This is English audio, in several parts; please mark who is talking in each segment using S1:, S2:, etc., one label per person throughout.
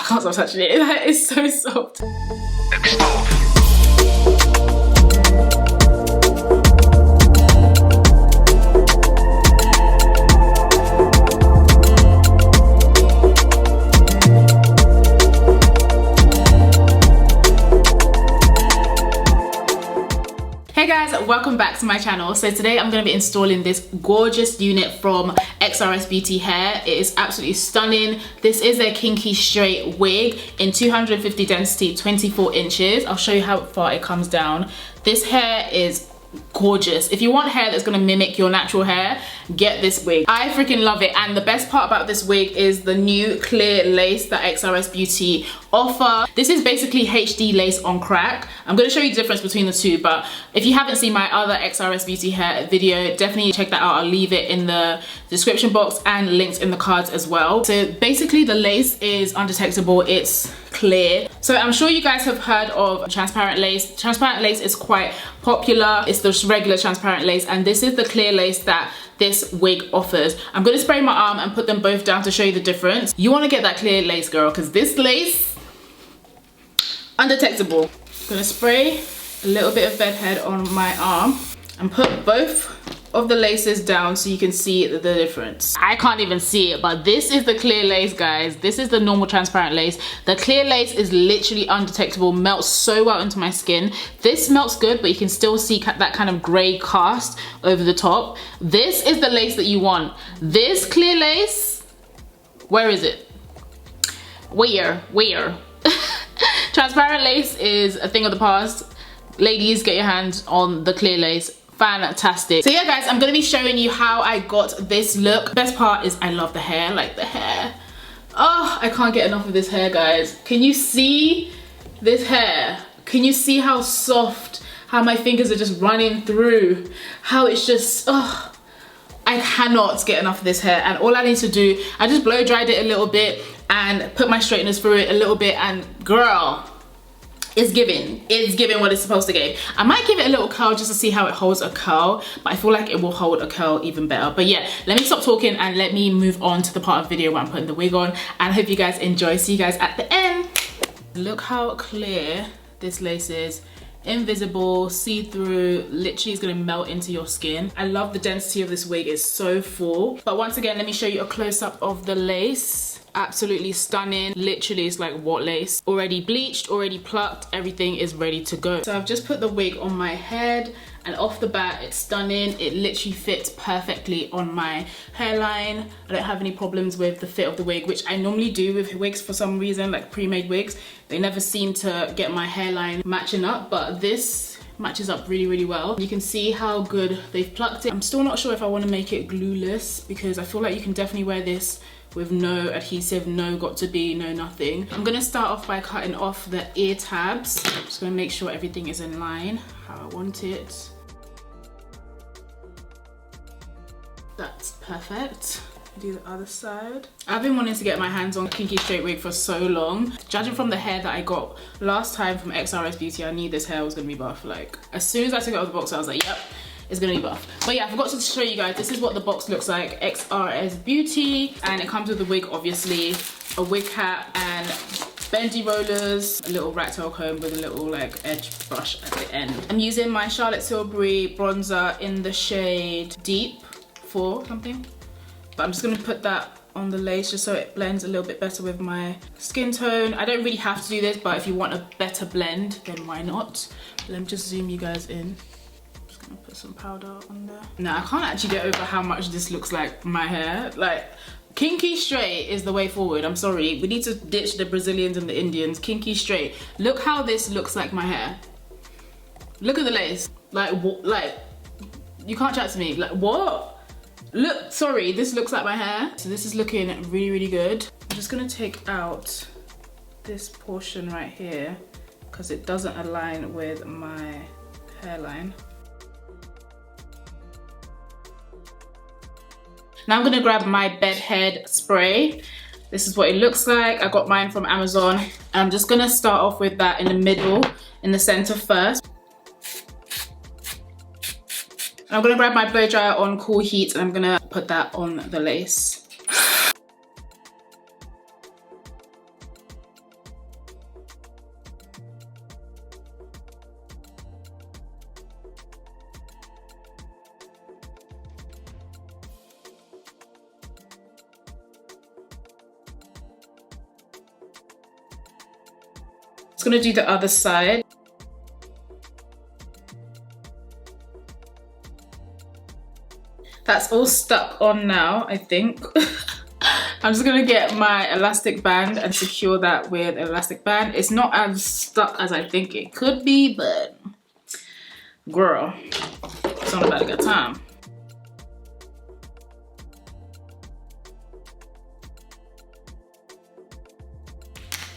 S1: can't stop touching it. That is so soft. Hey guys, welcome back to my channel. So today I'm going to be installing this gorgeous unit from Xrsbeauty Hair. It is absolutely stunning. This is a kinky straight wig in 250 density, 24 inches. I'll show you how far it comes down. This hair is gorgeous. If you want hair that's going to mimic your natural hair, get this wig. I freaking love it. And the best part about this wig is the new clear lace that Xrsbeauty offer. This is basically HD lace on crack. I'm going to show you the difference between the two, but if you haven't seen my other Xrsbeauty Hair video, definitely check that out. I'll leave it in the description box and links in the cards as well. So basically the lace is undetectable, it's clear. So I'm sure you guys have heard of transparent lace. Transparent lace is quite popular. It's the regular transparent lace, and this is the clear lace that this wig offers. I'm going to spray my arm and put them both down to show you the difference. You want to get that clear lace, girl, because this lace, undetectable. I'm going to spray a little bit of bedhead on my arm and put both of the laces down so you can see the difference. I can't even see it, but this is the clear lace, guys. This is the normal transparent lace. The clear lace is literally undetectable, melts so well into my skin. This melts good, but you can still see that kind of gray cast over the top. This is the lace that you want. This clear lace, where is it? Where? Transparent lace is a thing of the past. Ladies, get your hands on the clear lace. Fantastic. So yeah guys, I'm gonna be showing you how I got this look. Best part is I love the hair, like the hair. Oh, I can't get enough of this hair, guys. Can you see this hair? Can you see how soft, how my fingers are just running through, how it's just, oh, I cannot get enough of this hair. And all I need to do, I just blow dried it a little bit and put my straighteners through it a little bit, and girl, it's giving what it's supposed to give. I might give it a little curl just to see how it holds a curl, but I feel like it will hold a curl even better. But yeah, let me stop talking and let me move on to the part of the video where I'm putting the wig on, and I hope you guys enjoy. See you guys at the end. Look how clear this lace is. Invisible, see-through, literally is gonna melt into your skin. I love the density of this wig, it's so full. But once again, let me show you a close-up of the lace. Absolutely stunning. Literally, it's like what lace? Already bleached, already plucked, everything is ready to go. So I've just put the wig on my head, and off the bat, it's stunning. It literally fits perfectly on my hairline. I don't have any problems with the fit of the wig, which I normally do with wigs for some reason, like pre-made wigs. They never seem to get my hairline matching up, but this matches up really, really well. You can see how good they've plucked it. I'm still not sure if I want to make it glueless, because I feel like you can definitely wear this with no adhesive, no got to be, no nothing. I'm gonna start off by cutting off the ear tabs. I'm just gonna make sure everything is in line how I want it. That's perfect. Do the other side. I've been wanting to get my hands on a kinky straight wig for so long. Judging from the hair that I got last time from Xrsbeauty, I knew this hair was gonna be buff. Like, as soon as I took it out of the box, I was like, yep, it's gonna be buff. But yeah, I forgot to show you guys, this is what the box looks like. Xrsbeauty, and it comes with a wig, obviously, a wig cap, and bendy rollers, a little rat tail comb with a little like edge brush at the end. I'm using my Charlotte Tilbury bronzer in the shade Deep 4 something. But I'm just gonna put that on the lace just so it blends a little bit better with my skin tone. I don't really have to do this, but if you want a better blend, then why not? Let me just zoom you guys in. I'm gonna put some powder on there. Now, I can't actually get over how much this looks like my hair. Like, kinky straight is the way forward. I'm sorry, we need to ditch the Brazilians and the Indians. Kinky straight. Look how this looks like my hair. Look at the lace. Like, what? Like, you can't chat to me. Like, what? Look, sorry, this looks like my hair. So this is looking really, really good. I'm just gonna take out this portion right here because it doesn't align with my hairline. Now I'm gonna grab my bed head spray. This is what it looks like. I got mine from Amazon. I'm just gonna start off with that in the middle, in the center first. I'm gonna grab my blow dryer on cool heat and I'm gonna put that on the lace. gonna do the other side. That's all stuck on now, I think. I'm just gonna get my elastic band and secure that with an elastic band. It's not as stuck as I think it could be, but girl, it's not about a good time.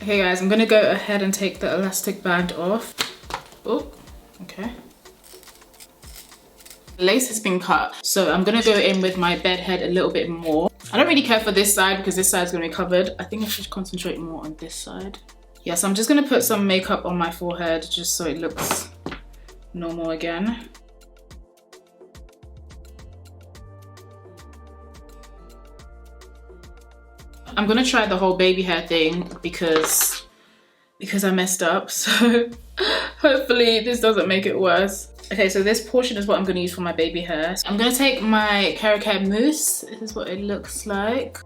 S1: Okay guys, I'm gonna go ahead and take the elastic band off. Oh, okay. The lace has been cut, so I'm gonna go in with my bed head a little bit more. I don't really care for this side because this side's gonna be covered. I think I should concentrate more on this side. Yeah, so I'm just gonna put some makeup on my forehead just so it looks normal again. I'm gonna try the whole baby hair thing because I messed up, so hopefully this doesn't make it worse. Okay, so this portion is what I'm gonna use for my baby hair. So I'm gonna take my Care mousse. This is what it looks like.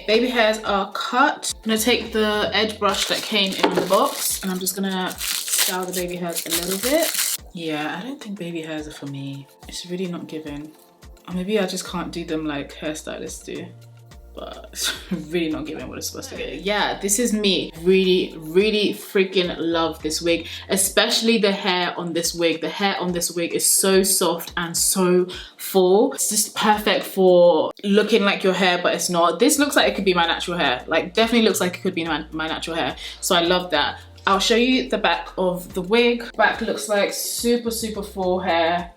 S1: Baby hairs are cut. I'm gonna take the edge brush that came in the box and I'm just gonna style the baby hairs a little bit. Yeah, I don't think baby hairs are for me. It's really not giving. Or maybe I just can't do them like hairstylists do. But it's really not giving what it's supposed to get. Yeah, this is me. Really, really freaking love this wig. Especially the hair on this wig. The hair on this wig is so soft and so full. It's just perfect for looking like your hair, but it's not. This looks like it could be my natural hair. Like, definitely looks like it could be my natural hair. So I love that. I'll show you the back of the wig. Back looks like super, super full hair.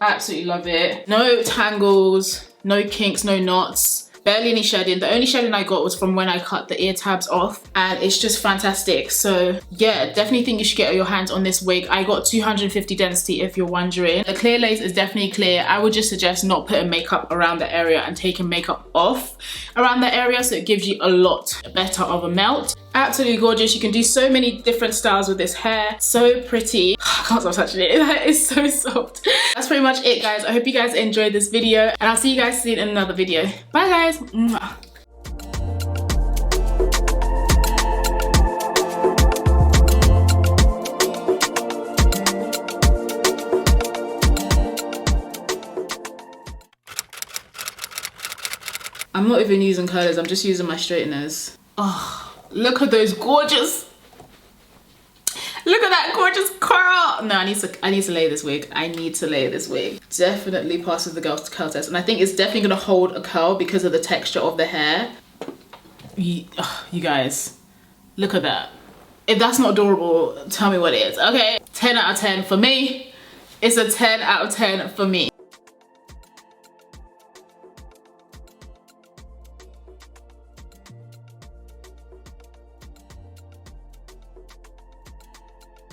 S1: Absolutely love it. No tangles, no kinks, no knots. Barely any shedding. The only shedding I got was from when I cut the ear tabs off and it's just fantastic. So yeah, definitely think you should get your hands on this wig. I got 250 density if you're wondering. The clear lace is definitely clear. I would just suggest not putting makeup around the area and taking makeup off around the area so it gives you a lot better of a melt. Absolutely gorgeous. You can do so many different styles with this hair. So pretty. I can't stop touching it. It's so soft. That's pretty much it, guys. I hope you guys enjoyed this video and I'll see you guys soon in another video. Bye guys. Mwah. I'm not even using curlers, I'm just using my straighteners. Oh, look at those gorgeous. Look at that gorgeous curl. No, I need to lay this wig. I need to lay this wig. Definitely passes the curl test. And I think it's definitely gonna hold a curl because of the texture of the hair. You guys, look at that. If that's not adorable, tell me what it is, okay? 10 out of 10 for me. It's a 10 out of 10 for me.